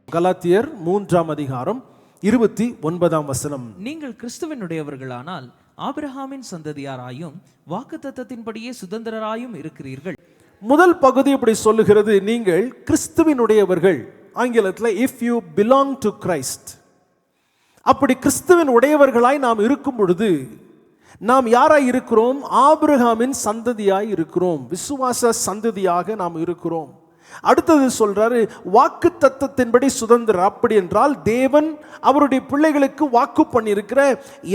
கலாத்தியர் 3:29 நீங்கள் கிறிஸ்துவினுடையவர்களானால் ஆபிரகாமின் சந்ததியாராயும் வாக்குத்தத்தத்தின்படியே சுதந்திரராயும் இருக்கிறீர்கள். முதல் பகுதி இப்படி சொல்லுகிறது, நீங்கள் கிறிஸ்துவினுடையவர்கள். ஆங்கிலத்தில் if you belong to Christ. அப்படி கிறிஸ்துவின் உடையவர்களாய் நாம் இருக்கும் பொழுது நாம் யாராய் இருக்கிறோம்? ஆபிரகாமின் சந்ததியாய் இருக்கிறோம், விசுவாச சந்ததியாக நாம் இருக்கிறோம். அடுத்தது சொல்றாரு, வாக்கு தத்தத்தின்படி சுதந்திரம். அப்படி என்றால் தேவன் அவருடைய பிள்ளைகளுக்கு வாக்கு பண்ணியிருக்கிற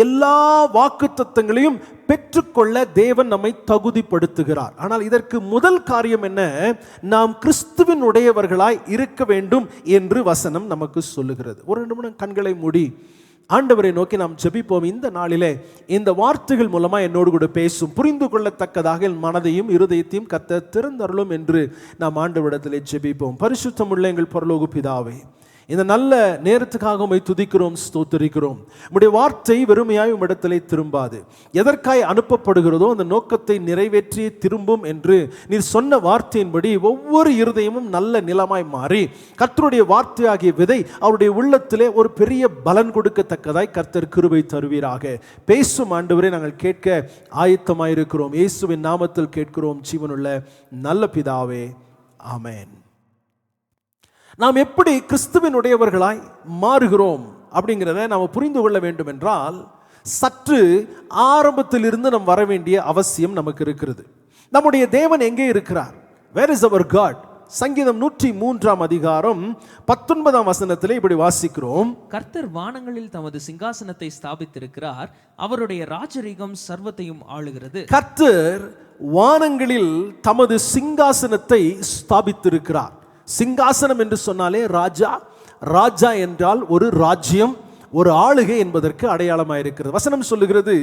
எல்லா வாக்கு தத்தங்களையும் பெற்றுக்கொள்ள தேவன் நம்மை தகுதிப்படுத்துகிறார். ஆனால் இதற்கு முதல் காரியம் என்ன? நாம் கிறிஸ்துவின் உடையவர்களாய் இருக்க வேண்டும் என்று வசனம் நமக்கு சொல்லுகிறது. ஒரு நிமிடம் கண்களை மூடி ஆண்டவரை நோக்கி நாம் ஜெபிப்போம். இந்த நாளிலே இந்த வார்த்தைகள் மூலமா என்னோடு கூட பேசும், புரிந்து கொள்ளத்தக்கதாக என் மனதையும் இருதயத்தையும் கர்த்தர் திறந்தருளும் என்று நாம் ஆண்டவரிடத்திலே ஜெபிப்போம். பரிசுத்தமுள்ள எங்கள் பரலோக பிதாவே, இந்த நல்ல நேரத்துக்காக உம்மை துதிக்கிறோம், ஸ்தோத்திரிக்கிறோம். உம்முடைய வார்த்தை வெறுமையாய் உம்மிடத்திலே திரும்பாது, எதற்காய் அனுப்பப்படுகிறதோ அந்த நோக்கத்தை நிறைவேற்றி திரும்பும் என்று நீர் சொன்ன வார்த்தையின்படி ஒவ்வொரு இருதயமும் நல்ல நிலமாய் மாறி கர்த்தருடைய வார்த்தையாகிய விதை அவருடைய உள்ளத்திலே ஒரு பெரிய பலன் கொடுக்கத்தக்கதாய் கர்த்தர் கிருபை தருவீராக. பேசும் ஆண்டவரே, நாங்கள் கேட்க ஆயத்தமாயிருக்கிறோம். இயேசுவின் நாமத்தில் கேட்கிறோம் ஜீவனுள்ள நல்ல பிதாவே, ஆமென். நாம் எப்படி கிறிஸ்துவின் உடையவர்களாய் மாறுகிறோம் அப்படிங்கிறத நாம் புரிந்து கொள்ள வேண்டும் என்றால் சற்று ஆரம்பத்தில் இருந்து நாம் வர வேண்டிய அவசியம் நமக்கு இருக்கிறது. நம்முடைய தேவன் எங்கே இருக்கிறார்? வேர் இஸ் அவர் காட்? சங்கீதம் 103:19 இப்படி வாசிக்கிறோம், கர்த்தர் வானங்களில் தமது சிங்காசனத்தை ஸ்தாபித்திருக்கிறார், அவருடைய ராஜரீகம் சர்வத்தையும் ஆளுகிறது. கர்த்தர் வானங்களில் தமது சிங்காசனத்தை ஸ்தாபித்திருக்கிறார். சிங்காசனம் என்று சொன்னாலே ராஜா, ராஜா என்றால் ஒரு ராஜ்யம், ஒரு ஆளுகை என்பதற்கு அடையாளமாயிருக்கிறது. வசனம் சொல்லுகிறது,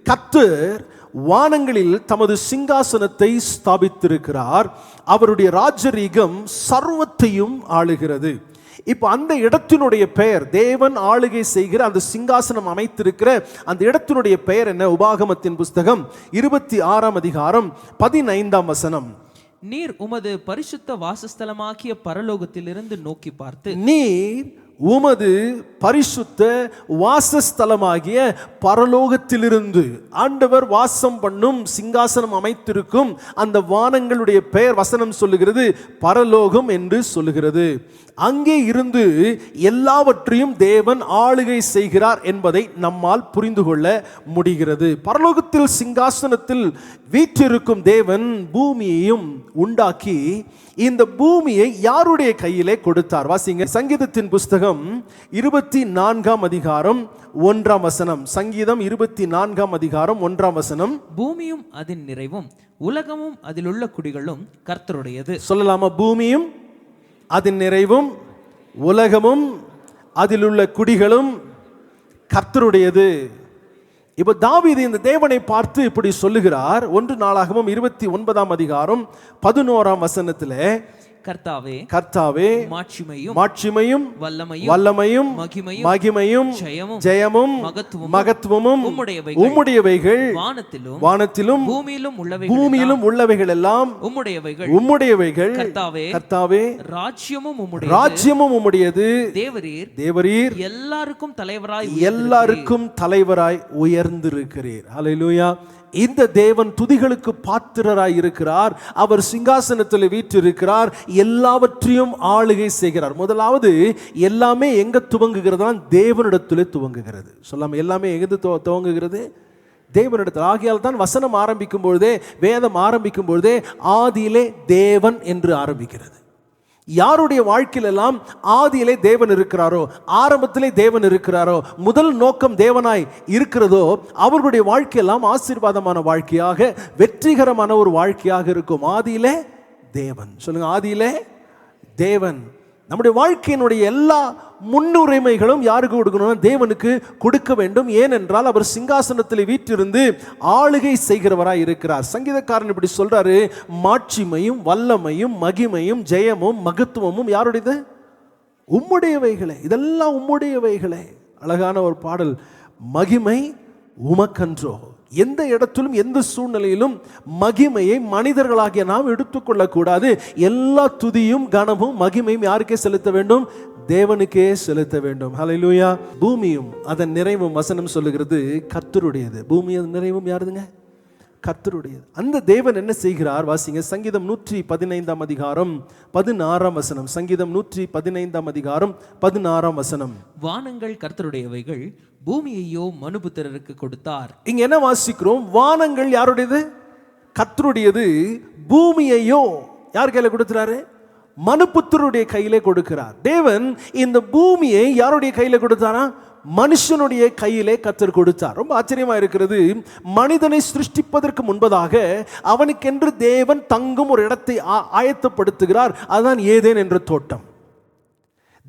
கர்த்தர் வானங்களில் தமது சிங்காசனத்தை ஸ்தாபித்திருக்கிறார், அவருடைய ராஜரீகம் சர்வத்தையும் ஆளுகிறது. இப்போ அந்த இடத்தினுடைய பெயர், தேவன் ஆளுகை செய்கிற அந்த சிங்காசனம் அமைத்திருக்கிற அந்த இடத்தினுடைய பெயர் என்ன? உபாகமத்தின் புஸ்தகம் 26:15. நீர் உமது பரிசுத்த வாசஸ்தலமாகிய பரலோகத்திலிருந்து நோக்கி பார்த்து, நீர் உமது பரிசுத்த வாசஸ்தலமாகிய பரலோகத்திலிருந்து, ஆண்டவர் வாசம் பண்ணும் சிங்காசனம் அமைத்திருக்கும் அந்த வானங்களுடைய பெயர் வசனம் சொல்லுகிறது பரலோகம் என்று சொல்லுகிறது. அங்கே இருந்து எல்லாவற்றையும் தேவன் ஆளுகை செய்கிறார் என்பதை நம்மால் புரிந்து கொள்ள முடிகிறது. பரலோகத்தில் சிங்காசனத்தில் வீற்றிருக்கும் தேவன் பூமியையும் உண்டாக்கி இந்த பூமியை யாருடைய கையிலே கொடுத்தார்? வாசிங்க, சங்கீதத்தின் புஸ்தகம் 24:1. சங்கீதம் 24:1. பூமியும் அதன் நிறைவும் உலகமும் அதில் உள்ள குடிகளும் கர்த்தருடையது. சொல்லலாமா? பூமியும் அதன் நிறைவும் உலகமும் அதில் உள்ள குடிகளும் கர்த்தருடையது. இப்போ தாவீது இந்த தேவனை பார்த்து இப்படி சொல்லுகிறார். 1 நாளாகமம் 29:11 கர்த்தாவே, கர்த்தாவே, மாட்சிமையும் வல்லமையும் மகிமையும் ஜெயமும் மகத்துவமும் உம்முடையவைகள், வானத்திலும் பூமியிலும் உள்ளவைகள் எல்லாம் உம்முடையவைகள். கர்த்தாவே, ராஜ்யமும் உம்முடையது. தேவரீர் எல்லாருக்கும் தலைவராய் உயர்ந்திருக்கிறீர். ஹல்லேலூயா. இந்த தேவன் துதிகளுக்கு பாத்திரராய் இருக்கிறார். அவர் சிங்காசனத்தில் வீற்றிருக்கிறார், எல்லாவற்றையும் ஆளுகை செய்கிறார். முதலாவது எல்லாமே எங்க துவங்குகிறதா? தேவனிடத்திலே துவங்குகிறது. சொல்லாம எல்லாமே எங்க துவங்குகிறது? தேவனிடத்தில். ஆகையால் தான் வசனம் ஆரம்பிக்கும் பொழுதே, வேதம் ஆரம்பிக்கும் பொழுதே ஆதியிலே தேவன் என்று ஆரம்பிக்கிறது. யாருடைய வாழ்க்கையிலெல்லாம் ஆதியிலே தேவன் இருக்கிறாரோ, ஆரம்பத்திலே தேவன் இருக்கிறாரோ, முதல் நோக்கம் தேவனாய் இருக்கிறதோ, அவர்களுடைய வாழ்க்கையெல்லாம் ஆசீர்வாதமான வாழ்க்கையாக, வெற்றிகரமான ஒரு வாழ்க்கையாக இருக்கும். ஆதியிலே தேவன். சொல்லுங்க, ஆதியிலே தேவன். நம்முடைய வாழ்க்கையினுடைய எல்லா முன்னுரிமைகளும் யாருக்கு கொடுக்கணும்? தேவனுக்கு கொடுக்க வேண்டும். ஏனென்றால் அவர் சிங்காசனத்தில் வீற்றிருந்து ஆளுகை செய்கிறவராய் இருக்கிறார். சங்கீதக்காரன் இப்படி சொல்றாரு, மாட்சிமையும் வல்லமையும் மகிமையும் ஜெயமும் மகத்துவமும் யாருடையது? உம்முடையவைகளே. இதெல்லாம் உம்முடையவைகளே. அழகான ஒரு பாடல், மகிமை உமக்கன்றோ. எந்த இடத்திலும் எந்த சூழ்நிலையிலும் மகிமையை மனிதர்களாகிய நாம் எடுத்துக்கொள்ளக்கூடாது. எல்லா துதியும் கனமும் மகிமையும் யாருக்கே செலுத்த வேண்டும்? தேவனுக்கே செலுத்த வேண்டும். ஹல்லேலூயா. பூமியும் அதன் நிறைவும் வசனம் சொல்லுகிறது கர்த்தருடையது. பூமி அதன் நிறைவும் யாருதுங்க? கர்த்தருடையது. அந்த தேவன் என்ன செய்கிறார்? வாசிங்க சங்கீதம் 115 அதிகாரம் 16 வசனம். சங்கீதம் 115 அதிகாரம் 16 வசனம். வானங்கள் கர்த்தருடையவைகள், பூமியையோ மனுபுத்திரருக்கு கொடுத்தார். இங்க என்ன வாசிக்கிறோம்? வானங்கள் யாருடையது? கர்த்தருடையது. பூமியையோ யார் கையில கொடுக்கிறாரு? மனுபுத்திரருடைய கையிலே கொடுக்கிறார். தேவன் இந்த பூமியை யாருடைய கையில கொடுத்தாரா? மனுஷனுடைய கையிலே கர்த்தர் கொடுத்தார். ரொம்ப ஆச்சரியமா இருக்கிறது. மனிதனை சிருஷ்டிப்பதற்கு முன்பதாக அவனுக்கென்று தேவன் தங்கும் ஒரு இடத்தை ஆயத்தப்படுத்துகிறார். அதுதான் ஏதேன் என்ற தோட்டம்.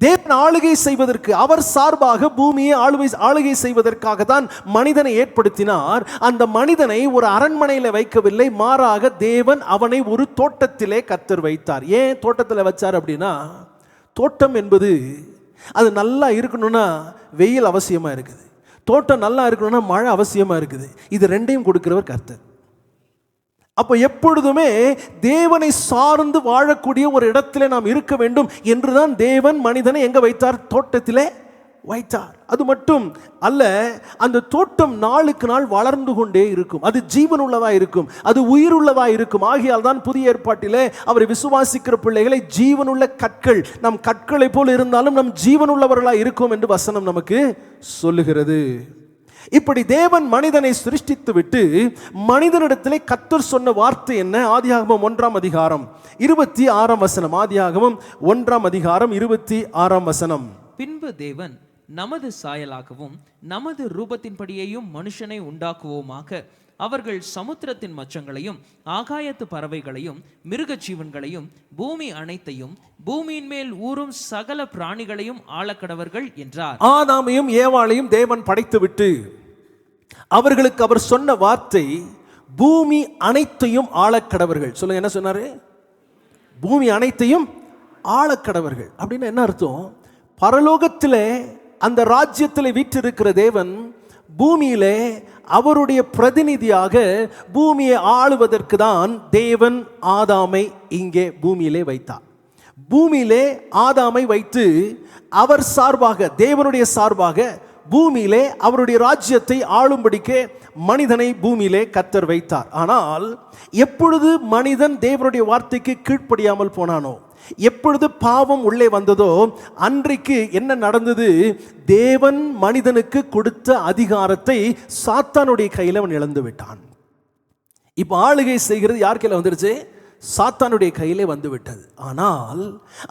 தேவன் ஆளுகை செய்வதற்கு, அவர் சார்பாக பூமியை ஆளுகை செய்வதற்காக தான் மனிதனை ஏற்படுத்தினார். அந்த மனிதனை ஒரு அரண்மனையில் வைக்கவில்லை, மாறாக தேவன் அவனை ஒரு தோட்டத்திலே கர்த்தர் வைத்தார். ஏன் தோட்டத்தில் வச்சார் அப்படின்னா, தோட்டம் என்பது அது நல்லா இருக்கணும்னா வெயில் அவசியமா இருக்குது, தோட்டம் நல்லா இருக்கணும்னா மழை அவசியமா இருக்குது. இது ரெண்டையும் கொடுக்கிறவர் கர்த்தர். அப்போ எப்பொழுதுமே தேவனை சார்ந்து வாழக்கூடிய ஒரு இடத்திலே நாம் இருக்க வேண்டும் என்றுதான் தேவன் மனிதனை எங்க வைத்தார்? தோட்டத்திலே வைத்தார். அது மட்டும் அல்ல, அந்த தோட்டம் நாளுக்கு நாள் வளர்ந்து கொண்டே இருக்கும், அது ஜீவனுள்ளதா இருக்கும், அது உயிருள்ளதா இருக்கும். ஆகையால் தான் புதிய ஏற்பாட்டிலே அவரை விசுவாசிக்கிற பிள்ளைகளை ஜீவனுள்ள கற்கள், நம் கற்களை போல் இருந்தாலும் நம் ஜீவனுள்ளவர்களா இருக்கும் என்று வசனம் நமக்கு சொல்லுகிறது. இப்படி தேவன் மனிதனை சிருஷ்டித்து விட்டு மனிதனிடத்திலே கர்த்தர் சொன்ன வார்த்தை என்ன? ஆதியாகமம் 1 அதிகாரம் 26 வசனம். ஆதியாகமம் 1 அதிகாரம் 26 வசனம். பின்பு தேவன், நமது சாயலாகவும் நமது ரூபத்தின்படியையும் மனுஷனை உண்டாக்குவோமாக, அவர்கள் சமுத்திரத்தின் மச்சங்களையும் ஆகாயத்து பறவைகளையும் மிருக ஜீவன்களையும் பூமி அனைத்தையும் பூமியின் மேல் ஊறும் சகல பிராணிகளையும் ஆளக்கடவர்கள் என்றார். ஆதாமையும் ஏவாளையும் தேவன் படைத்துவிட்டு அவர்களுக்கு அவர் சொன்ன வார்த்தை, பூமி அனைத்தையும் ஆளக்கடவர்கள். சொல்லுங்க, என்ன சொன்னாரு? பூமி அனைத்தையும் ஆளக்கடவர்கள். அப்படின்னு என்ன அர்த்தம்? பரலோகத்திலே அந்த ராஜ்யத்தில் வீற்றிருக்கிற தேவன் பூமியிலே அவருடைய பிரதிநிதியாக பூமியை ஆளுவதற்கு தான் தேவன் ஆதாமை இங்கே பூமியிலே வைத்தார். பூமியிலே ஆதாமை வைத்து அவர் சார்பாக, தேவனுடைய சார்பாக பூமியிலே அவருடைய ராஜ்யத்தை ஆளும்படிக்கு மனிதனை பூமியிலே கர்த்தர் வைத்தார். ஆனால் எப்பொழுது மனிதன் தேவனுடைய வார்த்தைக்கு கீழ்ப்படியாமல் போனானோ, எப்பொழுது பாவம் உள்ளே வந்ததோ, அன்றைக்கு என்ன நடந்தது? தேவன் மனிதனுக்கு கொடுத்த அதிகாரத்தை சாத்தானுடைய கையில் அவன் இழந்து விட்டான். இப்போ ஆளுகை செய்கிறது யார் கையில் வந்துருச்சு? சாத்தானுடைய கையிலே வந்து விட்டது. ஆனால்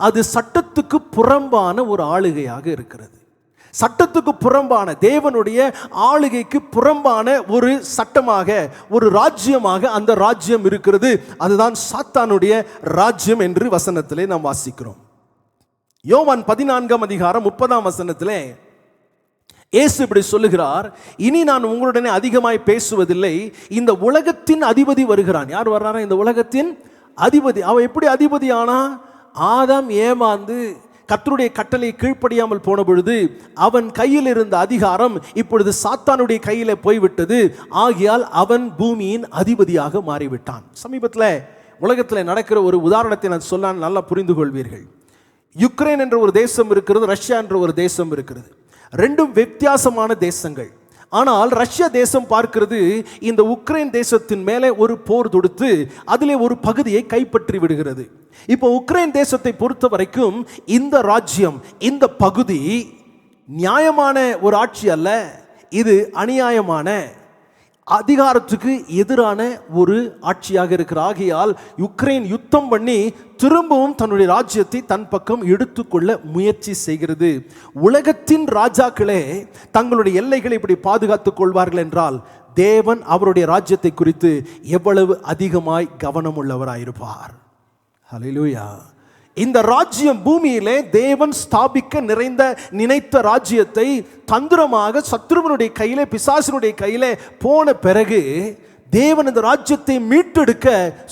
அது சட்டத்துக்கு புறம்பான ஒரு ஆளுகையாக இருக்கிறது. சட்டத்துக்கு புறம்பான, தேவனுடைய ஆளுகைக்கு புறம்பான ஒரு சட்டமாக, ஒரு ராஜ்யமாக அந்த ராஜ்யம் இருக்கிறது. அதுதான் சாத்தானுடைய ராஜ்யம் என்று வசனத்திலே நாம் வாசிக்கிறோம். யோவான் 14 அதிகாரம் 30 வசனத்திலே இயேசு இப்படி சொல்லுகிறார், இனி நான் உங்களுடனே அதிகமாய் பேசுவதில்லை, இந்த உலகத்தின் அதிபதி வருகிறான். யார் வர்றாரா? இந்த உலகத்தின் அதிபதி. அவன் எப்படி அதிபதி ஆனா? ஆதாம் ஏமாந்து கர்த்தருடைய கட்டளை கீழ்ப்படியாமல் போன பொழுது அவன் கையில் இருந்த அதிகாரம் இப்பொழுது சாத்தானுடைய கையில போய்விட்டது. ஆகையால் அவன் பூமியின் அதிபதியாக மாறிவிட்டான். சமீபத்தில் உலகத்தில் நடக்கிற ஒரு உதாரணத்தை நான் சொல்ல நல்லா புரிந்து கொள்வீர்கள். யுக்ரைன் என்ற ஒரு தேசம் இருக்கிறது, ரஷ்யா என்ற ஒரு தேசம் இருக்கிறது. ரெண்டும் வித்தியாசமான தேசங்கள். ஆனால் ரஷ்யா தேசம் பார்க்கிறது இந்த உக்ரைன் தேசத்தின் மேலே ஒரு போர் தொடுத்து அதிலே ஒரு பகுதியை கைப்பற்றி விடுகிறது. இப்போ உக்ரைன் தேசத்தை பொறுத்த வரைக்கும் இந்த ராஜ்யம், இந்த பகுதி நியாயமான ஒரு ஆட்சி அல்ல, இது அநியாயமான, அதிகாரத்துக்கு எதிரான ஒரு ஆட்சியாக இருக்கிற. ஆகையால் யுக்ரைன் யுத்தம் பண்ணி திரும்பவும் தன்னுடைய ராஜ்யத்தை தன் பக்கம் எடுத்துக்கொள்ள முயற்சி செய்கிறது. உலகத்தின் ராஜாக்களே தங்களுடைய எல்லைகளை இப்படி பாதுகாத்துக் கொள்வார்கள் என்றால் தேவன் அவருடைய ராஜ்யத்தை குறித்து எவ்வளவு அதிகமாய் கவனம் உள்ளவராயிருப்பார். ஹல்லேலூயா. இந்த ராஜ்யம் பூமியிலே தேவன் ஸ்தாபிக்க நினைத்த ராஜ்யத்தை தந்திரமாக சத்ருவனுடைய கையிலே, பிசாசினுடைய கையிலே போன பிறகு தேவன் இந்த ராஜ்யத்தை மீட்டெடுக்க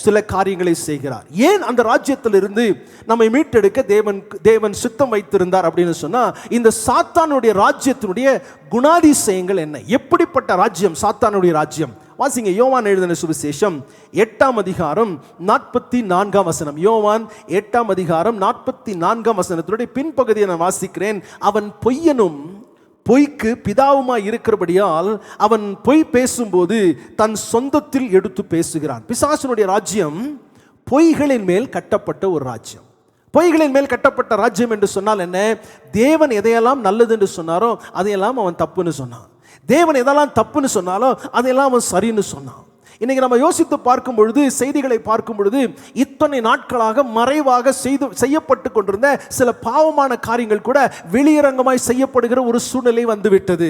சில காரியங்களை செய்கிறார். ஏன் அந்த ராஜ்யத்திலிருந்து நம்மை மீட்டெடுக்க தேவன் சித்தம் வைத்திருந்தார் அப்படின்னு சொன்னா, இந்த சாத்தானுடைய ராஜ்யத்தினுடைய குணாதிசயங்கள் என்ன? எப்படிப்பட்ட ராஜ்யம் சாத்தானுடைய ராஜ்யம்? வாசிங்க யோவான் எழுதின சுவிசேஷம் 8ஆம் அதிகாரம் 44ஆம் வசனம். யோவான் 8ஆம் அதிகாரம் 44ஆம் வசனத்தினுடைய பின்பகுதியை நான் வாசிக்கிறேன். அவன் பொய்யனும் பொய்க்கு பிதாவுமாய் இருக்கிறபடியால் அவன் பொய் பேசும்போது தன் சொந்தத்தில் எடுத்து பேசுகிறான். பிசாசுனுடைய ராஜ்யம் பொய்களின் மேல் கட்டப்பட்ட ஒரு ராஜ்யம். பொய்களின் மேல் கட்டப்பட்ட ராஜ்யம் என்று சொன்னால் என்ன? தேவன் எதையெல்லாம் நல்லது என்று சொன்னாரோ அதையெல்லாம் அவன் தப்புன்னு சொன்னான். தேவன் எதெல்லாம் தப்புன்னு சொன்னாலோ அதையெல்லாம் அவன் சரின்னு சொன்னான். இன்னைக்கு நம்ம யோசித்து பார்க்கும் பொழுது, செய்திகளை பார்க்கும் பொழுது, இத்தனை நாட்களாக மறைவாக செய்யப்பட்டு கொண்டிருந்த சில பாவமான காரியங்கள் கூட வெளியரங்கமாய் செய்யப்படுகிற ஒரு சூழ்நிலை வந்துவிட்டது.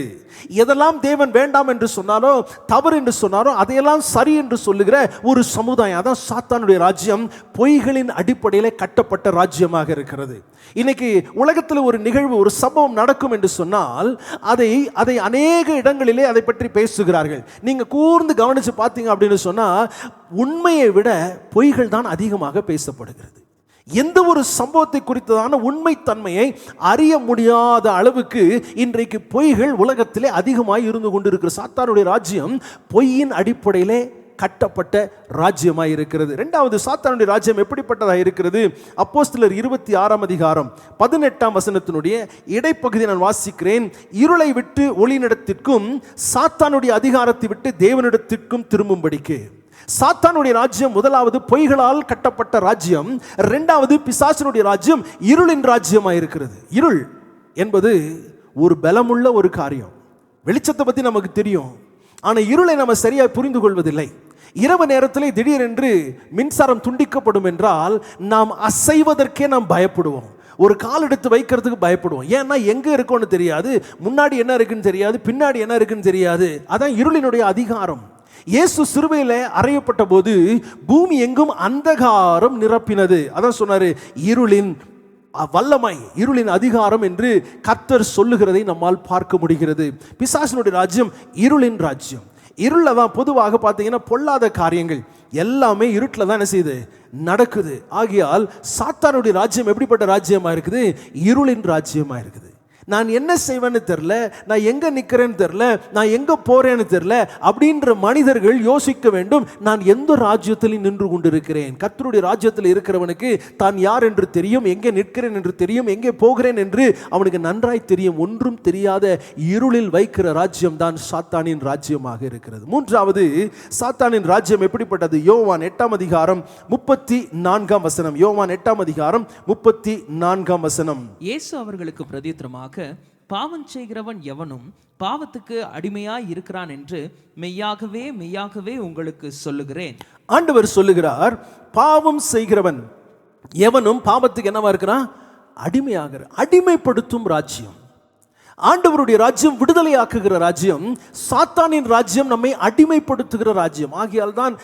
எதெல்லாம் தேவன் வேண்டாம் என்று சொன்னாரோ, தவறு என்று சொன்னாரோ அதையெல்லாம் சரி என்று சொல்லுகிற ஒரு சமுதாயம். அதான் சாத்தானுடைய ராஜ்யம். பொய்களின் அடிப்படையிலே கட்டப்பட்ட ராஜ்யமாக இருக்கிறது. இன்னைக்கு உலகத்தில் ஒரு நிகழ்வு, ஒரு சம்பவம் நடக்கும் என்று சொன்னால் அதை அநேக இடங்களிலே அதை பற்றி பேசுகிறார்கள். நீங்க கூர்ந்து கவனிச்சு பார்த்தீங்க அப்படின்னு சொன்னா உண்மையை விட பொய்கள் தான் அதிகமாக பேசப்படுகிறது. எந்த ஒரு சம்பவத்தை குறித்ததான உண்மைத்தன்மையை அறிய முடியாத அளவுக்கு இன்றைக்கு பொய்கள் உலகத்திலே அதிகமாக இருந்து கொண்டிருக்கிற சாத்தானுடைய ராஜ்யம் பொய்யின் அடிப்படையிலே கட்டப்பட்ட ராஜ்யமாய் இருக்கிறது. இரண்டாவது, சாத்தானுடைய ராஜ்யம் எப்படிப்பட்டதாக இருக்கிறது? அப்போஸ்தலர் 26ஆம் அதிகாரம் 18ஆம் வசனத்தினுடைய இடைப்பகுதி நான் வாசிக்கிறேன். இருளை விட்டு ஒளியினிடத்திற்கும் சாத்தானுடைய அதிகாரத்தை விட்டு தேவனிடத்திற்கும் திரும்பும்படிக்கு. சாத்தானுடைய ராஜ்யம் முதலாவது பொய்களால் கட்டப்பட்ட ராஜ்யம். இரண்டாவது பிசாசினுடைய ராஜ்யம் இருளின் ராஜ்யமாய் இருக்கிறது. இருள் என்பது ஒரு பலமுள்ள ஒரு காரியம். வெளிச்சத்தை பற்றி நமக்கு தெரியும், ஆனால் இருளை நம்ம சரியாக புரிந்து கொள்வதில்லை. இரவு நேரத்திலே திடீரென்று மின்சாரம் துண்டிக்கப்படும் என்றால் நாம் அசைவதற்கே நாம் பயப்படுவோம். ஒரு கால் எடுத்து வைக்கிறதுக்கு பயப்படுவோம். ஏன்னா எங்கே இருக்கோன்னு தெரியாது, முன்னாடி என்ன இருக்குன்னு தெரியாது, பின்னாடி என்ன இருக்குன்னு தெரியாது. அதான் இருளினுடைய அதிகாரம். இயேசு சிலுவையிலே அறையப்பட்ட போது பூமி எங்கும் அந்தகாரம் நிரப்பினது. அதான் சொன்னாரு, இருளின் வல்லமை, இருளின் அதிகாரம் என்று கர்த்தர் சொல்லுகிறதை நம்மால் பார்க்க முடிகிறது. பிசாசினுடைய ராஜ்யம் இருளின் ராஜ்யம். இருளில் தான் பொதுவாக பார்த்தீங்கன்னா பொல்லாத காரியங்கள் எல்லாமே இருட்டில் தான் என்ன செய்யுது, நடக்குது. ஆகையால் சாத்தானுடைய ராஜ்யம் எப்படிப்பட்ட ராஜ்யமாக இருக்குது? இருளின் ராஜ்யமாக இருக்குது. நான் என்ன செய்வேன்னு தெரில, நான் எங்கே நிற்கிறேன்னு தெரில, நான் எங்கே போகிறேன்னு தெரில அப்படின்ற மனிதர்கள் யோசிக்க வேண்டும், நான் எந்த ராஜ்யத்தில் நின்று கொண்டிருக்கிறேன். கர்த்தருடைய ராஜ்யத்தில் இருக்கிறவனுக்கு தான் யார் என்று தெரியும், எங்கே நிற்கிறேன் என்று தெரியும், எங்கே போகிறேன் என்று அவனுக்கு நன்றாய் தெரியும். ஒன்றும் தெரியாத இருளில் வைக்கிற ராஜ்யம் தான் சாத்தானின் ராஜ்யமாக இருக்கிறது. மூன்றாவது, சாத்தானின் ராஜ்யம் எப்படிப்பட்டது? யோவான் 8ஆம் அதிகாரம் 34ஆம் வசனம். யோவான் 8ஆம் அதிகாரம் 34ஆம் வசனம். இயேசு அவர்களுக்கு பிரதியுத்தரமாக, பாவம் செய்கிறவன் எவனும் பாவத்துக்கு அடிமையாய் இருக்கிறான் என்று மெய்யாகவே மெய்யாகவே உங்களுக்கு சொல்லுகிறேன். ஆண்டவர் சொல்லுகிறார், பாவம் செய்கிறவன் எவனும் பாவத்துக்கு என்னவா இருக்கிறான்? அடிமையாகிற. அடிமைப்படுத்தும் ராஜ்யம். ஆண்டவருடைய ராஜ்யம் விடுதலையாக்குகிற ராஜ்யம். சாத்தானின் ராஜ்யம் நம்மை அடிமைப்படுத்துகிற ராஜ்யம். ஆகையால் தான்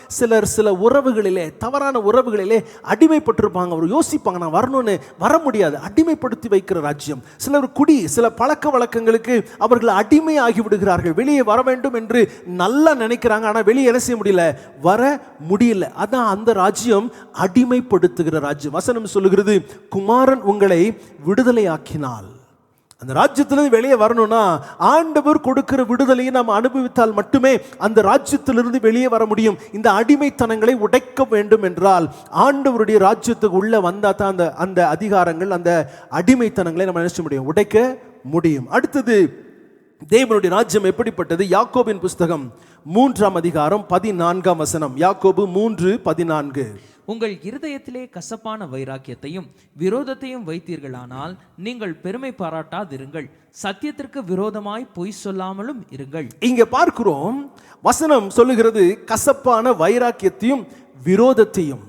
சில உறவுகளிலே, தவறான உறவுகளிலே அடிமைப்பட்டிருப்பாங்க. அவர் யோசிப்பாங்க, நான் வரணும்னு வர முடியாது. அடிமைப்படுத்தி வைக்கிற ராஜ்யம். சிலர் குடி, சில பழக்க வழக்கங்களுக்கு அவர்கள் அடிமையாகி விடுகிறார்கள். வெளியே வர வேண்டும் என்று நல்லா நினைக்கிறாங்க, ஆனால் வெளியே என்ன செய்ய முடியல, வர முடியல. அதான் அந்த ராஜ்யம் அடிமைப்படுத்துகிற ராஜ்யம். வசனம் சொல்லுகிறது, குமாரன் உங்களை விடுதலையாக்கினால். அந்த ராஜ்யத்திலிருந்து வெளியே வரணும்னா ஆண்டவர் கொடுக்கிற விடுதலையை நாம் அனுபவித்தால் மட்டுமே அந்த ராஜ்யத்திலிருந்து வெளியே வர முடியும். இந்த அடிமைத்தனங்களை உடைக்க வேண்டும் என்றால் ஆண்டவருடைய ராஜ்யத்துக்கு உள்ள வந்தா தான் அந்த அதிகாரங்கள், அந்த அடிமைத்தனங்களை நம்ம நினைச்ச முடியும், உடைக்க முடியும். அடுத்தது, தேவனுடைய ராஜ்யம் எப்படிப்பட்டது? யாக்கோபின் புஸ்தகம் 3ஆம் அதிகாரம் 14ஆம் வசனம். யாக்கோபு 3:14. உங்கள் இருதயத்திலே கசப்பான வைராக்கியத்தையும் விரோதத்தையும் வைத்தீர்களானால் நீங்கள் பெருமை பாராட்டாதிருங்கள், சத்தியத்திற்கு விரோதமாய் பொய் சொல்லாமலும் இருங்கள். இங்க பார்க்கிறோம், வசனம் சொல்லுகிறது கசப்பான வைராக்கியத்தையும் விரோதத்தையும்.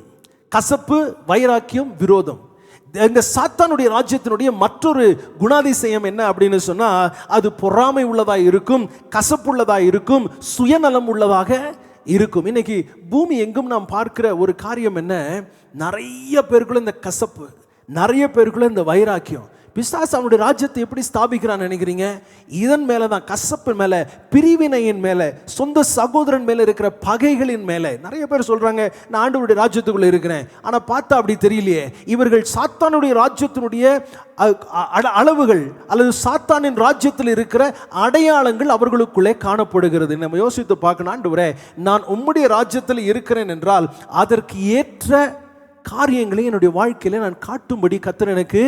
கசப்பு, வைராக்கியம், விரோதம். இந்த சாத்தானுடைய ராஜ்யத்தினுடைய மற்றொரு குணாதிசயம் என்ன அப்படின்னு சொன்னா, அது பொறாமை உள்ளதாக இருக்கும், கசப்புள்ளதாக இருக்கும், சுயநலம் உள்ளதாக இருக்கும். இன்னைக்கு பூமி எங்கும் நாம் பார்க்கிற ஒரு காரியம் என்ன? நிறைய பேருக்குள்ள இந்த கசப்பு, நிறைய பேருக்குள்ள இந்த வைராக்கியம். பிசாசு அவனுடைய ராஜ்யத்தை எப்படி ஸ்தாபிக்கிறான்னு நினைக்கிறீங்க? இதன் மேலே தான், கசப்பின் மேலே, பிரிவினையின் மேலே, சொந்த சகோதரன் மேலே இருக்கிற பகைகளின் மேலே. நிறைய பேர் சொல்கிறாங்க நான் ஆண்டவருடைய ராஜ்யத்துக்குள்ளே இருக்கிறேன், ஆனால் பார்த்தா அப்படி தெரியலையே. இவர்கள் சாத்தானுடைய ராஜ்யத்தினுடைய அளவுகள் அல்லது சாத்தானின் ராஜ்யத்தில் இருக்கிற அடையாளங்கள் அவர்களுக்குள்ளே காணப்படுகிறது. நம்ம யோசித்து பார்க்கணும், ஆண்டவரே நான் உம்முடைய ராஜ்யத்தில் இருக்கிறேன் என்றால் அதற்கு ஏற்ற காரியங்களை என்னுடைய வாழ்க்கையில நான் காட்டும்படி கர்த்தர் எனக்கு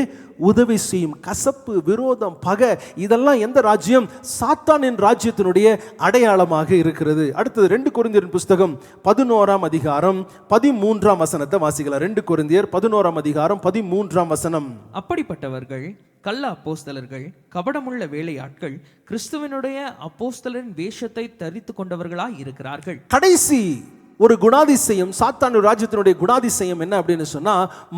உதவி செய்யும். கசப்பு, விரோதம், பகை இதெல்லாம் எந்த ராஜ்யம்? சாத்தானின் ராஜ்யத்தினுடைய அடையாளமாக இருக்கிறது. அடுத்தது 2 கொரிந்தியர் புஸ்தகம் 11ஆம் அதிகாரம் 13ஆம் வசனத்தை வாசிக்கலாம். 2 கொரிந்தியர் 11ஆம் அதிகாரம் 13ஆம் வசனம். அப்படிப்பட்டவர்கள் கள்ள அப்போஸ்தலர்கள், கபடமுள்ள வேலையாட்கள், கிறிஸ்துவனுடைய அப்போஸ்தலரின் வேஷத்தை தரித்து கொண்டவர்களாய் இருக்கிறார்கள். கடைசி ஒரு குணாதிசயம், சாத்தானுடைய ராஜ்யத்தினுடைய குணாதிசயம் என்ன அப்படின்னு சொன்னா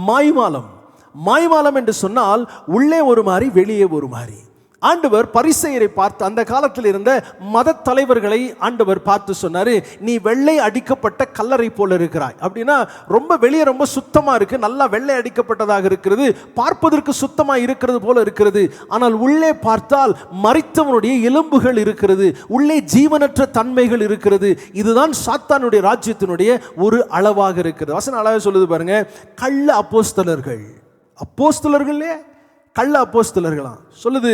மாய்மாலம். மாய்மாலம் என்று சொன்னால் உள்ளே ஒரு மாதிரி வெளியே ஒரு மாதிரி. ஆண்டவர் பரிசேயரை பார்த்து, அந்த காலத்தில் இருந்த மத தலைவர்களை ஆண்டவர் பார்த்து சொன்னாரு, நீ வெள்ளை அடிக்கப்பட்ட கல்லறை போல இருக்கிறாய். அப்படின்னா ரொம்ப வெளியே ரொம்ப சுத்தமா இருக்கு, நல்லா வெள்ளை அடிக்கப்பட்டதாக இருக்கிறது, பார்ப்பதற்கு சுத்தமா இருக்கிறது போல இருக்கிறது, ஆனால் உள்ளே பார்த்தால் மரித்தவனுடைய எலும்புகள் இருக்கிறது, உள்ளே ஜீவனற்ற தன்மைகள் இருக்கிறது. இதுதான் சாத்தானுடைய ராஜ்யத்தினுடைய ஒரு அளவாக இருக்கிறது. வசனம் அழகாக சொல்லுது பாருங்க, கள்ள அப்போஸ்தலர்கள். அப்போஸ்தலர்களே கள்ள அப்போஸ்தலர்களாம் சொல்லுது.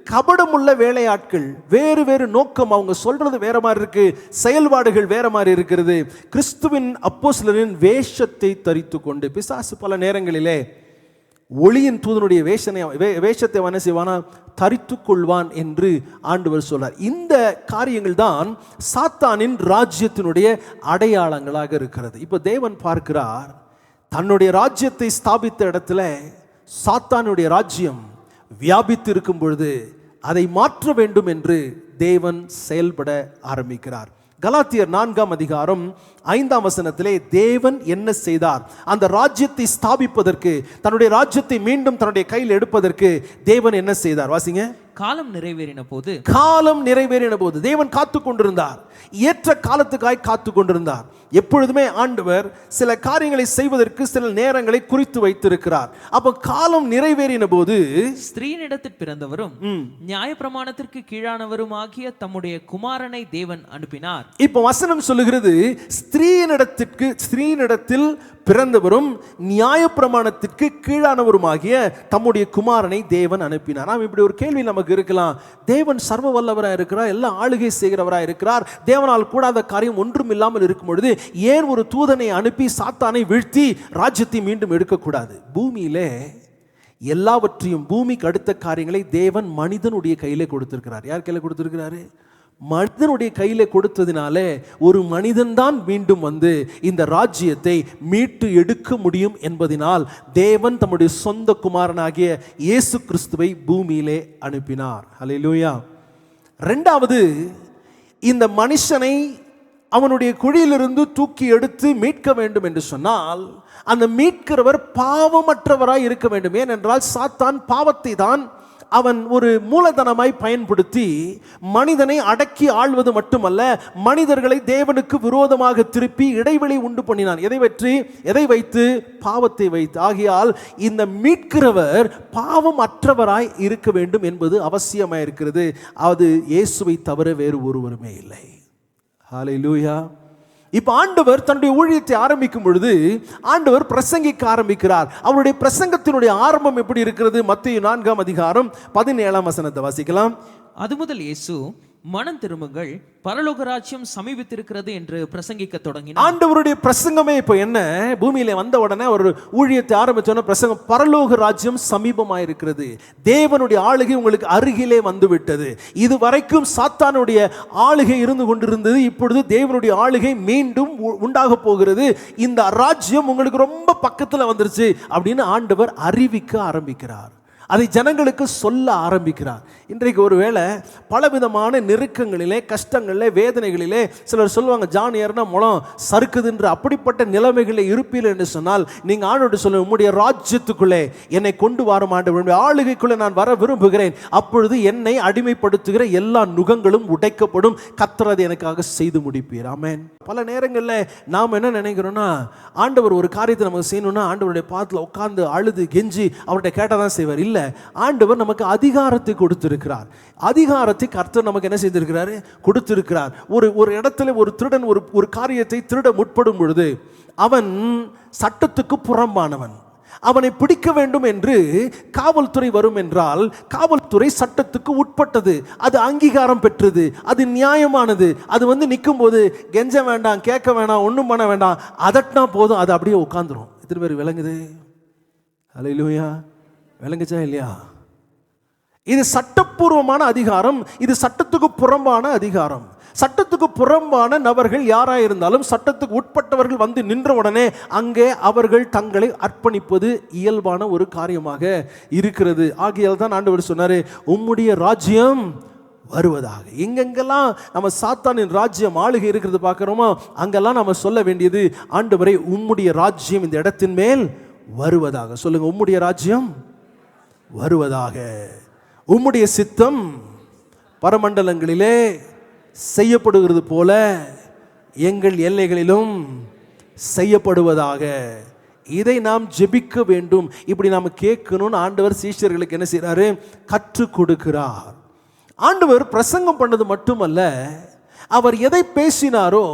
கபடமுள்ள வேலையாட்கள், வேறு வேறு நோக்கம், அவங்க சொல்றது வேற மாதிரி இருக்கு, செயல்பாடுகள் வேற மாதிரி இருக்கிறது. கிறிஸ்துவின் அப்போஸ்தலரின் வேஷத்தை தரித்து கொண்டு, பிசாசு பல நேரங்களிலே ஒளியின் தூதனுடைய வேஷத்தை என்ன செய்வானா? தரித்து கொள்வான் என்று ஆண்டவர் சொல்றார். இந்த காரியங்கள் தான் சாத்தானின் ராஜ்யத்தினுடைய அடையாளங்களாக இருக்கிறது. இப்போ தேவன் பார்க்கிறார், தன்னுடைய ராஜ்யத்தை ஸ்தாபித்த இடத்துல சாத்தானுடைய ராஜ்யம் வியாபித்து இருக்கும் பொழுது அதை மாற்ற வேண்டும் என்று தேவன் செயல்பட ஆரம்பிக்கிறார். கலாத்தியர் 4ஆம் அதிகாரம் 5ஆம் வசனத்திலே தேவன் என்ன செய்தார்? அந்த ராஜ்யத்தை ஸ்தாபிப்பதற்கு, தன்னுடைய ராஜ்யத்தை மீண்டும் தன்னுடைய கையில் எடுப்பதற்கு தேவன் என்ன செய்தார்? வாசிங்க. காலம் நிறைவேறின போது தேவன் காத்து கொண்டிருந்தார். ஏற்ற காலத்துக்காய் காத்து கொண்டிருந்தார். எப்பொழுதுமே ஆண்டவர் சில காரியங்களை செய்வதற்கு சில நேரங்களை குறித்து வைத்திருக்கிறார். அப்ப காலம் நிறைவேறின போது ஸ்திரீனிடத்தில் பிறந்தவரும் நியாயப்பிரமாணத்திற்கு கீழானவரும் ஆகிய தம்முடைய குமாரனை தேவன் அனுப்பினார். இப்ப வசனம் சொல்லுகிறது, ஸ்திரீனிடத்தில் பிறந்தவரும் நியாயப்பிரமாணத்திற்கு கீழானவருமாகிய தம்முடைய குமாரனை தேவன் அனுப்பினார். இப்படி ஒரு கேள்வி நமக்கு இருக்கலாம், தேவன் சர்வ வல்லவராக இருக்கிறார், எல்லாம் ஆளுகை செய்கிறவராக இருக்கிறார், தேவனால் கூடாத காரியம் ஒன்றும் இல்லாமல் இருக்கும் பொழுது ஏன் ஒரு தூதனை அனுப்பி சாத்தானை வீழ்த்தி ராஜ்யத்தை மீண்டும் எடுக்கக்கூடாது? பூமியிலே எல்லாவற்றையும், பூமிக்கு அடுத்த காரியங்களை தேவன் மனிதனுடைய கையிலே கொடுத்திருக்கிறார். யார் கையில கொடுத்திருக்கிறாரு? மனிதனுடைய கையில கொடுத்ததினாலே ஒரு மனிதன் தான் மீண்டும் வந்து இந்த ராஜ்யத்தை மீட்டு எடுக்க முடியும் என்பதனால் தேவன் தம்முடைய சொந்த குமாரனாகிய இயேசு கிறிஸ்துவை பூமியிலே அனுப்பினார். ஹல்லேலூயா. இரண்டாவது, இந்த மனுஷனை அவனுடைய குழியிலிருந்து தூக்கி எடுத்து மீட்க வேண்டும் என்று சொன்னால் அந்த மீட்கிறவர் பாவமற்றவராய் இருக்க வேண்டும். ஏனென்றால் சாத்தான் பாவத்தை தான் அவன் ஒரு மூலதனமாய் பயன்படுத்தி மனிதனை அடக்கி ஆள்வது மட்டுமல்ல, மனிதர்களை தேவனுக்கு விரோதமாக திருப்பி இடைவெளி உண்டு பண்ணினான். எதை வைத்து? பாவத்தை வைத்து. ஆகையால் இந்த மீட்கிறவர் பாவம் அற்றவராய் இருக்க வேண்டும் என்பது அவசியமாய் இருக்கிறது. அது இயேசுவை தவிர வேறு ஒருவருமே இல்லை. ஹல்லேலூயா. இப்ப ஆண்டவர் தன்னுடைய ஊழியத்தை ஆரம்பிக்கும் பொழுது ஆண்டவர் பிரசங்கிக்க ஆரம்பிக்கிறார். அவருடைய பிரசங்கத்தினுடைய ஆரம்பம் எப்படி இருக்கிறது? மத்தேயு 4ஆம் அதிகாரம் 17ஆம் வசனத்தை வாசிக்கலாம். அது முதல் இயேசு, மனம் திரும்புங்கள், பரலோக ராஜ்யம் சமீபித்திருக்கிறது என்று பிரசங்கிக்க தொடங்கினார். ஆண்டவருடைய பிரசங்கமே இப்ப என்ன? பூமியில வந்த உடனே ஒரு ஊழியத்தை ஆரம்பிச்சோன்னா பிரசங்கம், பரலோக ராஜ்யம் சமீபமாயிருக்கிறது, தேவனுடைய ஆளுகை உங்களுக்கு அருகிலே வந்து விட்டது. இது வரைக்கும் சாத்தானுடைய ஆளுகை இருந்து கொண்டிருந்தது, இப்பொழுது தேவனுடைய ஆளுகை மீண்டும் உண்டாக போகிறது, இந்த ராஜ்யம் உங்களுக்கு ரொம்ப பக்கத்துல வந்துருச்சு அப்படின்னு ஆண்டவர் அறிவிக்க ஆரம்பிக்கிறார். அதை ஜனங்களுக்கு சொல்ல ஆரம்பிக்கிறார். இன்றைக்கு ஒருவேளை பலவிதமான நெருக்கங்களிலே, கஷ்டங்களிலே, வேதனைகளிலே சிலர் சொல்லுவாங்க, ஜான் ஏறினா முளம் சறுக்குதுன்ற அப்படிப்பட்ட நிலைமைகளை இருப்பீர்கள் என்று சொன்னால் நீங்கள் ஆண்டவர்கிட்ட சொல்லுங்க, உம்முடைய ராஜ்யத்துக்குள்ளே என்னை கொண்டு வரும் ஆண்டவர், ஆளுகைக்குள்ளே நான் வர விரும்புகிறேன், அப்பொழுது என்னை அடிமைப்படுத்துகிற எல்லா நுகங்களும் உடைக்கப்படும், கர்த்தர் அதை எனக்காக செய்து முடிப்பீர். ஆமென். பல நேரங்களில் நாம் என்ன நினைக்கிறோன்னா, ஆண்டவர் ஒரு காரியத்தை நமக்கு செய்யணும்னா ஆண்டவருடைய பாதத்தில் உட்கார்ந்து அழுது கெஞ்சி அவர்கிட்ட கேட்டால் தான் செய்வார். இல்லை, ஆண்டவர் நமக்கு அதிகாரத்தை கொடுத்திருக்கிறார். அதிகாரத்தை கர்த்தர் நமக்கு என்ன செய்திருக்கிறாரு? கொடுத்திருக்கிறார். ஒரு இடத்துல ஒரு திருடன் ஒரு காரியத்தை திருட முற்படும் பொழுது அவன் சட்டத்துக்கு புறம்பானவன். அவனை பிடிக்க வேண்டும் என்று காவல்துறை வரும் என்றால் காவல்துறை சட்டத்துக்கு உட்பட்டது, அது அங்கீகாரம் பெற்றது, அது நியாயமானது. அது நிற்கும் போது கெஞ்ச வேண்டாம், கேட்க வேண்டாம், ஒன்றும் பண்ண வேண்டாம், அதட்டினா போதும், அது அப்படியே உட்காந்துரும். எத்தனை பேர் விளங்குது? அல்லேலூயா, விளங்குச்சா இல்லையா? இது சட்டப்பூர்வமான அதிகாரம், இது சட்டத்துக்கு புறம்பான அதிகாரம். சட்டத்துக்கு புறம்பான நபர்கள் யாராக இருந்தாலும் சட்டத்துக்கு உட்பட்டவர்கள் நின்ற உடனே அங்கே அவர்கள் தங்களை அர்ப்பணிப்பது இயல்பான ஒரு காரியமாக இருக்கிறது. ஆகையால் தான் ஆண்டவர் சொன்னாரு, உம்முடைய ராஜ்யம் வருவதாக. எங்கெங்கெல்லாம் நம்ம சாத்தானின் ராஜ்யம் ஆளுகை இருக்கிறது பார்க்கிறோமோ அங்கெல்லாம் நம்ம சொல்ல வேண்டியது, ஆண்டவரே உம்முடைய ராஜ்யம் இந்த இடத்தின் மேல் வருவதாக. சொல்லுங்க, உம்முடைய ராஜ்யம் வருவதாக. உம்முடைய சித்தம் பரமண்டலங்களிலே செய்யப்படுகிறது போல எங்கள் எல்லைகளிலும் செய்யப்படுவதாக. இதை நாம் ஜெபிக்க வேண்டும். இப்படி நாம் கேட்கணும்னு ஆண்டவர் சீஷர்களுக்கு என்ன செய்றாரு? கற்றுக் கொடுக்கிறார். ஆண்டவர் பிரசங்கம் பண்ணது மட்டுமல்ல, அவர் எதை பேசினாரோ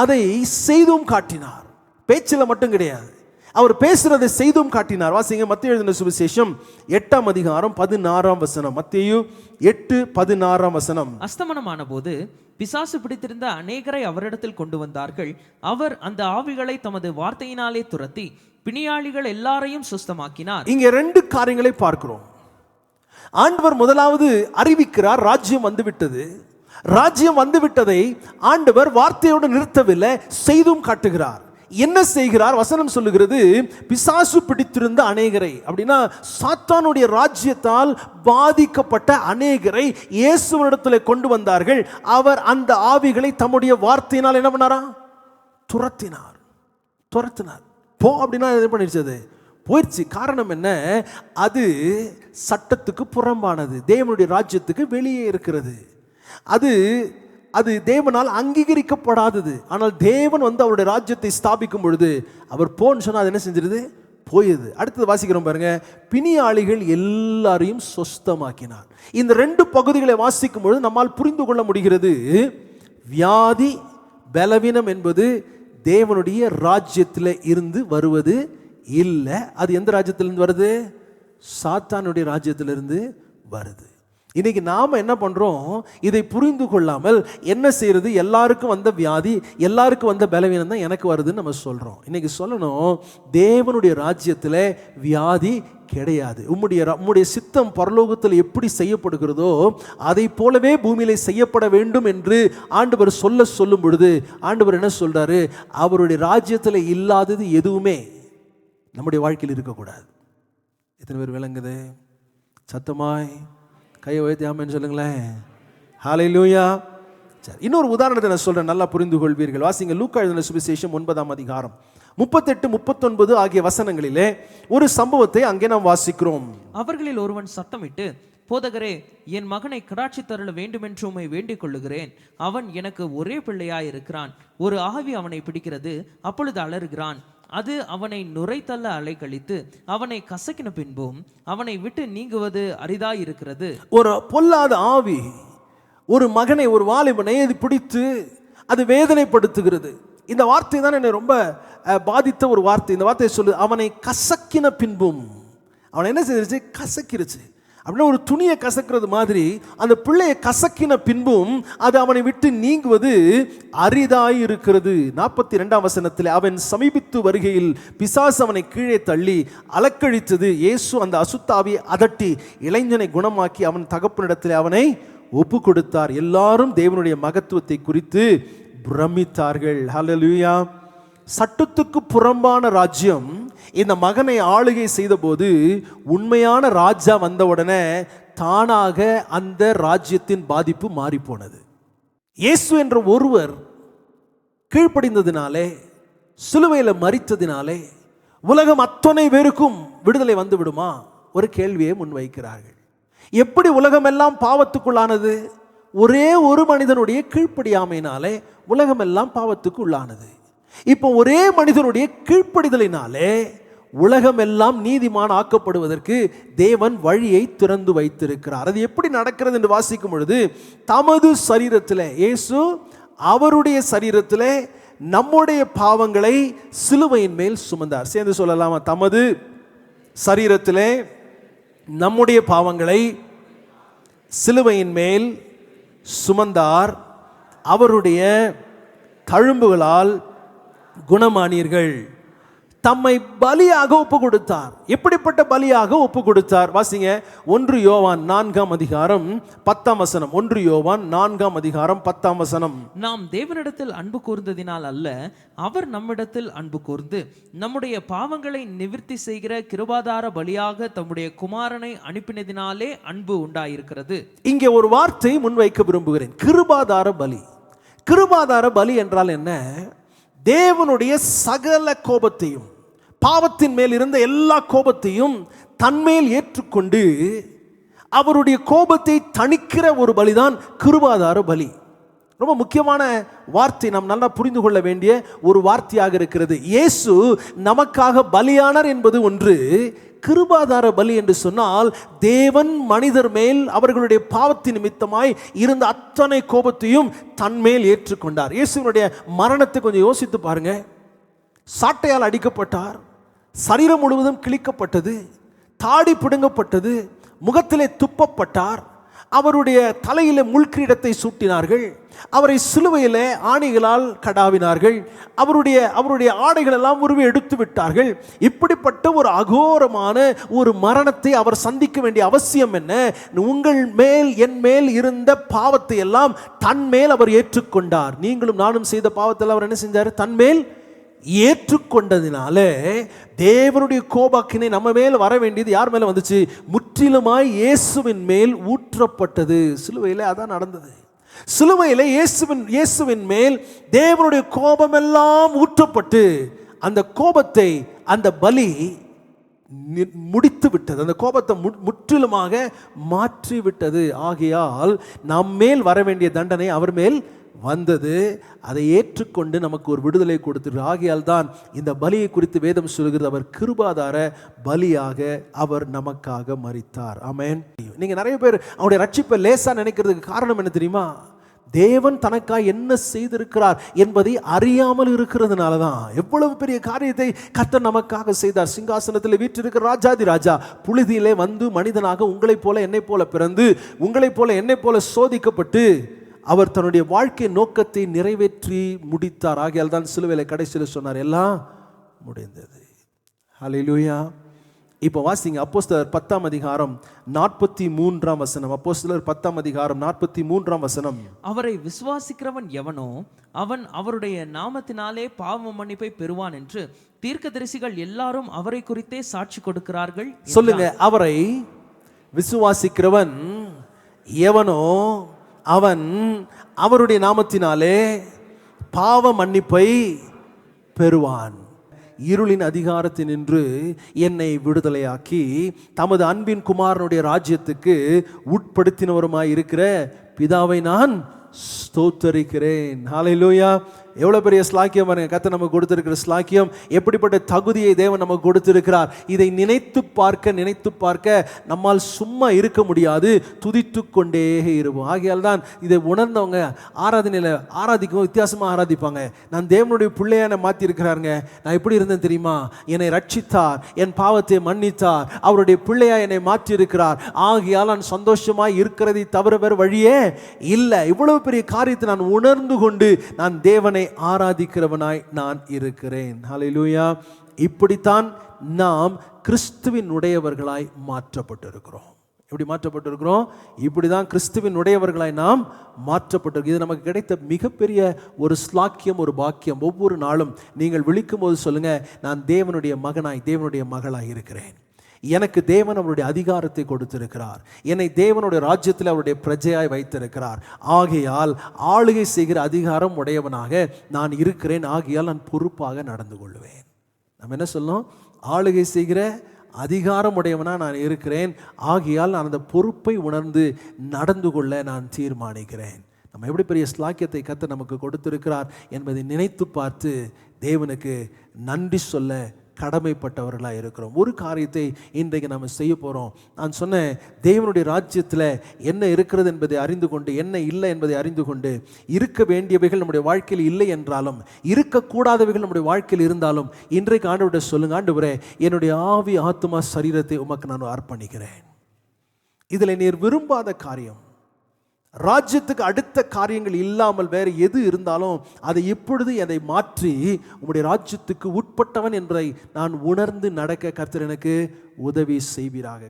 அதை செய்தும் காட்டினார். பேச்சில் மட்டும் கிடையாது, அவர் பேசுறதை செய்தும் காட்டினார். வாசிங்க மத்தேயு எழுதின சுவிசேஷம் 8ஆம் அதிகாரம் 16ஆம் வசனம். மத்தேயு 8:16 வசனம். அஸ்தமனமான போது பிசாசு பிடித்திருந்த அநேகரை அவரிடத்தில் கொண்டு வந்தார்கள். அவர் அந்த ஆவிகளை தமது வார்த்தையினாலே துரத்தி பிணியாளிகள் எல்லாரையும் சுஸ்தமாக்கினார். இங்கே 2 காரியங்களை பார்க்கிறோம். ஆண்டவர் முதலாவது அறிவிக்கிறார், ராஜ்யம் வந்துவிட்டது. ராஜ்யம் வந்துவிட்டதை ஆண்டவர் வார்த்தையோடு நிறுத்தவில்லை, செய்தும் காட்டுகிறார். என்ன செய்கிறார்? வசனம் சொல்லுகிறது, பிசாசு பிடித்திருந்த அநேகரை, அப்படின்னா சாத்தானுடைய ராஜ்யத்தால் பாதிக்கப்பட்ட அநேகரை இயேசுவினிடத்தில் கொண்டு வந்தார்கள். அவர் அந்த ஆவிகளை தம்முடைய வார்த்தையினால் என்ன பண்ணாரா? துரத்தினார். போ அப்படின்னா என்ன பண்ணிருச்சது? போயிடுச்சு. காரணம் என்ன? அது சட்டத்துக்கு புறம்பானது, தேவனுடைய ராஜ்யத்துக்கு வெளியே இருக்கிறது. அது தேவனால் அங்கீகரிக்கப்படாதது. ஆனால் தேவன் அவருடைய ராஜ்யத்தை ஸ்தாபிக்கும் பொழுது அவர் போன்னு சொன்னா அது என்ன செஞ்சிருது? போயுது. அடுத்தது வாசிக்கிறோம் பாருங்க, பிணியாளிகள் எல்லாரையும் சொஸ்தமாக்கினார். இந்த 2 பகுதிகளை வாசிக்கும் பொழுது நம்மால் புரிந்து கொள்ள முடிகிறது, வியாதி பலவீனம் என்பது தேவனுடைய ராஜ்யத்தில் இருந்து வருவது இல்லை. அது எந்த ராஜ்யத்திலிருந்து வருது? சாத்தானுடைய ராஜ்யத்திலிருந்து வருது. இன்னைக்கு நாம் என்ன பண்ணுறோம்? இதை புரிந்து கொள்ளாமல் என்ன செய்யறது? எல்லாருக்கும் வந்த வியாதி, எல்லாருக்கும் வந்த பலவீனம் தான் எனக்கு வருதுன்னு நம்ம சொல்கிறோம். இன்னைக்கு சொல்லணும், தேவனுடைய ராஜ்யத்தில் வியாதி கிடையாது. உம்முடைய சித்தம் பரலோகத்தில் எப்படி செய்யப்படுகிறதோ அதை போலவே பூமியிலே செய்யப்பட வேண்டும் என்று ஆண்டவர் சொல்லும் பொழுது ஆண்டவர் என்ன சொல்றாரு? அவருடைய ராஜ்யத்தில் இல்லாதது எதுவுமே நம்முடைய வாழ்க்கையில் இருக்கக்கூடாது. எத்தனை பேர் விளங்குது? சத்தமாய் கையை உயர்த்தி ஆமென் சொல்லுங்களேன். ஹல்லேலூயா. சரி, இன்னொரு உதாரணத்தை நான் சொல்றேன், நல்லா புரிந்து கொள்வீர்கள். வாசிங்க லூக்கா எழுதின சுவிசேஷம் 9ஆம் அதிகாரம் 38, 39 ஆகிய வசனங்களிலே ஒரு சம்பவத்தை அங்கே நாம் வாசிக்கிறோம். அவர்களில் ஒருவன் சத்தமிட்டு, போதகரே, என் மகனை கடாட்சி தருள வேண்டுமென்று உம்மை வேண்டிக் கொள்ளுகிறேன். அவன் எனக்கு ஒரே பிள்ளையாயிருக்கிறான். ஒரு ஆவி அவனை பிடிக்கிறது, அப்பொழுது அலறுகிறான். அது அவனை நுரைத்தள்ள அலைக்கழித்து அவனை கசக்கின பின்பும் அவனை விட்டு நீங்குவது அரிதாயிருக்கிறது. ஒரு பொல்லாத ஆவி ஒரு மகனை, ஒரு வாலிபனை அது பிடித்து அது வேதனைப்படுத்துகிறது. இந்த வார்த்தை தான் என்னை ரொம்ப பாதித்த ஒரு வார்த்தை. இந்த வார்த்தையை சொல்லு, அவனை கசக்கின பின்பும். அவனை என்ன செய்திருச்சு? கசக்கிருச்சு. அப்படின்னா ஒரு துணியை கசக்கிறது மாதிரி அந்த பிள்ளையை கசக்கின பின்பும் அது அவனை விட்டு நீங்குவது அரிதாய் இருக்கிறது. 42ஆம் வசனத்தில், அவன் சமீபித்து வருகையில் பிசாசு அவனை கீழே தள்ளி அலக்கழித்தது. இயேசு அந்த அசுத்தாவியை அதட்டி இளைஞனை குணமாக்கி அவன் தகப்பனிடத்தில் அவனை ஒப்பு கொடுத்தார். எல்லாரும் தேவனுடைய மகத்துவத்தை குறித்து பிரமித்தார்கள். ஹல்லேலூயா. சட்டத்துக்கு புறம்பான ராஜ்யம் இந்த மகனை ஆளுகை செய்த போது உண்மையான ராஜா வந்தவுடனே தானாக அந்த ராஜ்யத்தின் பாதிப்பு மாறி போனது. இயேசு என்ற ஒருவர் கீழ்ப்படிந்ததினாலே, சிலுவையில் மரித்ததினாலே உலகம் அத்தனை பேருக்கும் விடுதலை வந்து விடுமா? ஒரு கேள்வியை முன்வைக்கிறார்கள். எப்படி உலகமெல்லாம் பாவத்துக்குள்ளானது? ஒரே ஒரு மனிதனுடைய கீழ்ப்படியாமையினாலே உலகமெல்லாம் பாவத்துக்கு உள்ளானது. இப்போ ஒரே மனிதனுடைய கீழ்ப்படிதலினாலே உலகமெல்லாம் நீதிமான் ஆக்கப்படுவதற்கு தேவன் வழியை திறந்து வைத்திருக்கிறார். அது எப்படி நடக்கிறது என்று வாசிக்கும் பொழுது, தமது சரீரத்தில் இயேசு அவருடைய சரீரத்தில் நம்முடைய பாவங்களை சிலுவையின் மேல் சுமந்தார். சேர்ந்து சொல்லலாமா? தமது சரீரத்திலே நம்முடைய பாவங்களை சிலுவையின் மேல் சுமந்தார், அவருடைய தழும்புகளால் குணமானீர்கள். தம்மை பலியாக ஒப்பு கொடுத்தார். எப்படிப்பட்ட பலியாக ஒப்பு கொடுத்தார்? வாசிங்க, 1 யோவான் 4:10. 1 யோவான் 4:10. நாம் தேவனிடத்தில் அன்பு கூர்ந்ததினால் அல்ல, அவர் நம்மிடத்தில் அன்பு கூர்ந்து நம்முடைய பாவங்களை நிவிர்த்தி செய்கிற கிருபாதார பலியாக தம்முடைய குமாரனை அனுப்பினதினாலே அன்பு உண்டாயிருக்கிறது. இங்கே ஒரு வார்த்தை முன்வைக்க விரும்புகிறேன். கிருபாதார பலி. கிருபாதார பலி என்றால் என்ன? தேவனுடைய சகல கோபத்தையும், பாவத்தின் மேல் இருந்த எல்லா கோபத்தையும் தன்மேல் ஏற்றுக்கொண்டு அவருடைய கோபத்தை தணிக்கிற ஒரு பலிதான் கிருபாதார பலி. ரொம்ப முக்கியமான வார்த்தை, நாம் நல்லா புரிந்து கொள்ள வேண்டிய ஒரு வார்த்தையாக இருக்கிறது. இயேசு நமக்காக பலியானார் என்பது ஒன்று. கிருபாதார பலி என்று சொன்னால் தேவன் மனிதர் மேல் அவர்களுடைய பாவத்தின் நிமித்தமாய் இருந்த அத்தனை கோபத்தையும் தன்மேல் ஏற்றுக்கொண்டார். இயேசுவினுடைய மரணத்தை கொஞ்சம் யோசித்து பாருங்க. சாட்டையால் அடிக்கப்பட்டார், சரீரம் முழுவதும் கிழிக்கப்பட்டது, தாடி பிடுங்கப்பட்டது, முகத்திலே துப்பப்பட்டார், அவருடைய தலையில முள்கிரீடத்தை சூட்டினார்கள், அவரை சிலுவையிலே ஆணிகளால் கடாவினார்கள், அவருடைய ஆடைகள் எல்லாம் உருவி எடுத்து விட்டார்கள். இப்படிப்பட்ட ஒரு அகோரமான ஒரு மரணத்தை அவர் சந்திக்க வேண்டிய அவசியம் என்ன? உங்கள் மேல் என் மேல் இருந்த பாவத்தை எல்லாம் தன்மேல் அவர் ஏற்றுக்கொண்டார். நீங்களும் நானும் செய்த பாவத்தை அவர் என்ன செஞ்சார்? தன்மேல் ஏற்றுக்கொண்டதினால தேவனுடைய கோபாக்கினை நம்ம மேல் வர வேண்டியது யார் மேல வந்துச்சு? முற்றிலுமாய் இயேசுவின் மேல் ஊற்றப்பட்டது. சிலுவையில் அதான் நடந்தது. சிலுவையில் இயேசுவின் மேல் தேவனுடைய கோபமெல்லாம் ஊற்றப்பட்டு அந்த கோபத்தை, அந்த பலி முடித்து விட்டது. அந்த கோபத்தை முற்றிலுமாக மாற்றி விட்டது. ஆகையால் நம்மேல் வர வேண்டிய தண்டனை அவர் மேல் வந்தது. அதை ஏற்றுக்கொண்டு நமக்கு ஒரு விடுதலை கொடுத்துரு. ஆகையால் தான் இந்த பலியை குறித்து வேதம் சொல்கிறது, அவர் கிருபாதார பலியாக அவர் நமக்காக மரித்தார். ஆமென். நீங்க நிறைய பேர் அவருடைய ரட்சிப்பை லேசா நினைக்கிறதுக்கு காரணம் என்ன தெரியுமா? தேவன் தனக்காக என்ன செய்திருக்கிறார் என்பதை அறியாமல் இருக்கிறதுனால தான். எவ்வளவு பெரிய காரியத்தை கர்த்தர் நமக்காக செய்தார். சிங்காசனத்தில் வீற்றிருக்கிற ராஜாதி ராஜா புழுதியிலே வந்து மனிதனாக உங்களைப் போல என்னை போல பிறந்து, உங்களைப் போல என்னை போல சோதிக்கப்பட்டு அவர் தன்னுடைய வாழ்க்கை நோக்கத்தை நிறைவேற்றி முடித்தார். ஆகையால் தான் சிலுவையில் கடைசியில் சொன்னார், எல்லாம் முடிந்தது. ஹல்லேலூயா. இப்போ வாசிங்க, அப்போஸ்தலர் 10:43. அப்போஸ்தலர் 10:43. அவரை விசுவாசிக்கிறவன் எவனோ அவன் அவருடைய நாமத்தினாலே பாவ மன்னிப்பை பெறுவான் என்று தீர்க்கதரிசிகள் எல்லாரும் அவரை குறித்தே சாட்சி கொடுக்கிறார்கள். சொல்லுங்க, அவரை விசுவாசிக்கிறவன் எவனோ அவன் அவருடைய நாமத்தினாலே பாவ மன்னிப்பை பெறுவான். இருளின் அதிகாரத்தினின்று என்னை விடுதலையாக்கி தமது அன்பின் குமாரனுடைய ராஜ்யத்துக்கு உட்படுத்தினவருமாய் இருக்கிற பிதாவை நான் ஸ்தோத்தரிக்கிறேன். ஹல்லேலூயா. எவ்வளவு பெரிய ஸ்லாக்கியம் பாருங்க, கர்த்தர் நமக்கு கொடுத்திருக்கிற ஸ்லாக்கியம். எப்படிப்பட்ட தகுதியை தேவன் நமக்கு கொடுத்திருக்கிறார். இதை நினைத்து பார்க்க நம்மால் சும்மா இருக்க முடியாது, துதித்து கொண்டே இருப்போம். ஆகையால் தான் இதை உணர்ந்தவங்க ஆராதனையில் ஆராதிக்கும் வித்தியாசமாக ஆராதிப்பாங்க. நான் தேவனுடைய பிள்ளையான மாற்றி இருக்கிறாருங்க. நான் எப்படி இருந்தேன் தெரியுமா? என்னை ரட்சித்தார், என் பாவத்தை மன்னித்தார், அவருடைய பிள்ளையா என்னை மாற்றி இருக்கிறார். ஆகையால் நான் சந்தோஷமாய் இருக்கிறதை தவிர வேறு வழியே இல்லை. இவ்வளவு பெரிய காரியத்தை நான் உணர்ந்து கொண்டு நான் தேவனை ஆராதிக்கிறவனாய் நான் இருக்கிறேன். ஹல்லேலூயா. இப்படித்தான் நாம் கிறிஸ்துவின் உடையவர்களாய் மாற்றப்பட்டிருக்கிறோம். எப்படி மாற்றப்பட்டிருக்கிறோம்? இப்படிதான் கிறிஸ்துவின் உடையவர்களாய் நாம் மாற்றப்பட்டிருக்கிறோம். இது நமக்கு கிடைத்த மிகப்பெரிய ஒரு ஸ்லாக்கியம், ஒரு பாக்கியம். ஒவ்வொரு நாளும் நீங்கள் விழிக்கும் போது சொல்லுங்க, நான் தேவனுடைய மகனாய், தேவனுடைய மகளாய் இருக்கிறேன். எனக்கு தேவன் அவருடைய அதிகாரத்தை கொடுத்திருக்கிறார். என்னை தேவனுடைய ராஜ்யத்தில் அவருடைய பிரஜையாய் வைத்திருக்கிறார். ஆகையால் ஆளுகை செய்கிற அதிகாரம் உடையவனாக நான் இருக்கிறேன். ஆகையால் நான் பொறுப்பாக நடந்து கொள்வேன். நம்ம என்ன சொல்லணும்? ஆளுகை செய்கிற அதிகாரம் உடையவனா நான் இருக்கிறேன். ஆகையால் நான் அந்த பொறுப்பை உணர்ந்து நடந்து கொள்ள நான் தீர்மானிக்கிறேன். நம்ம எப்படி பெரிய ஸ்லாக்கியத்தை கர்த்தர் நமக்கு கொடுத்திருக்கிறார் என்பதை நினைத்து பார்த்து தேவனுக்கு நன்றி சொல்ல கடமைப்பட்டவர்களாக இருக்கிறோம். ஒரு காரியத்தை இன்றைக்கு நம்ம செய்ய போகிறோம். நான் சொன்னேன், தேவனுடைய ராஜ்யத்தில் என்ன இருக்கிறது என்பதை அறிந்து கொண்டு, என்ன இல்லை என்பதை அறிந்து கொண்டு, இருக்க வேண்டியவைகள் நம்முடைய வாழ்க்கையில் இல்லை என்றாலும், இருக்கக்கூடாதவைகள் நம்முடைய வாழ்க்கையில் இருந்தாலும், இன்றைக்கு ஆண்டவர்கிட்ட சொல்லுங்க, ஆண்டவரே என்னுடைய ஆவி ஆத்துமா சரீரத்தை உமக்கு நான் அர்ப்பணிக்கிறேன். இதில் நீர் விரும்பாத காரியம், ராஜ்யத்துக்கு அடுத்த காரியங்கள் இல்லாமல் வேறு எது இருந்தாலும் அதை இப்பொழுது அதை மாற்றி உம்முடைய ராஜ்யத்துக்கு உட்பட்டவன் என்பதை நான் உணர்ந்து நடக்க கர்த்தர் எனக்கு உதவி செய்வீராக.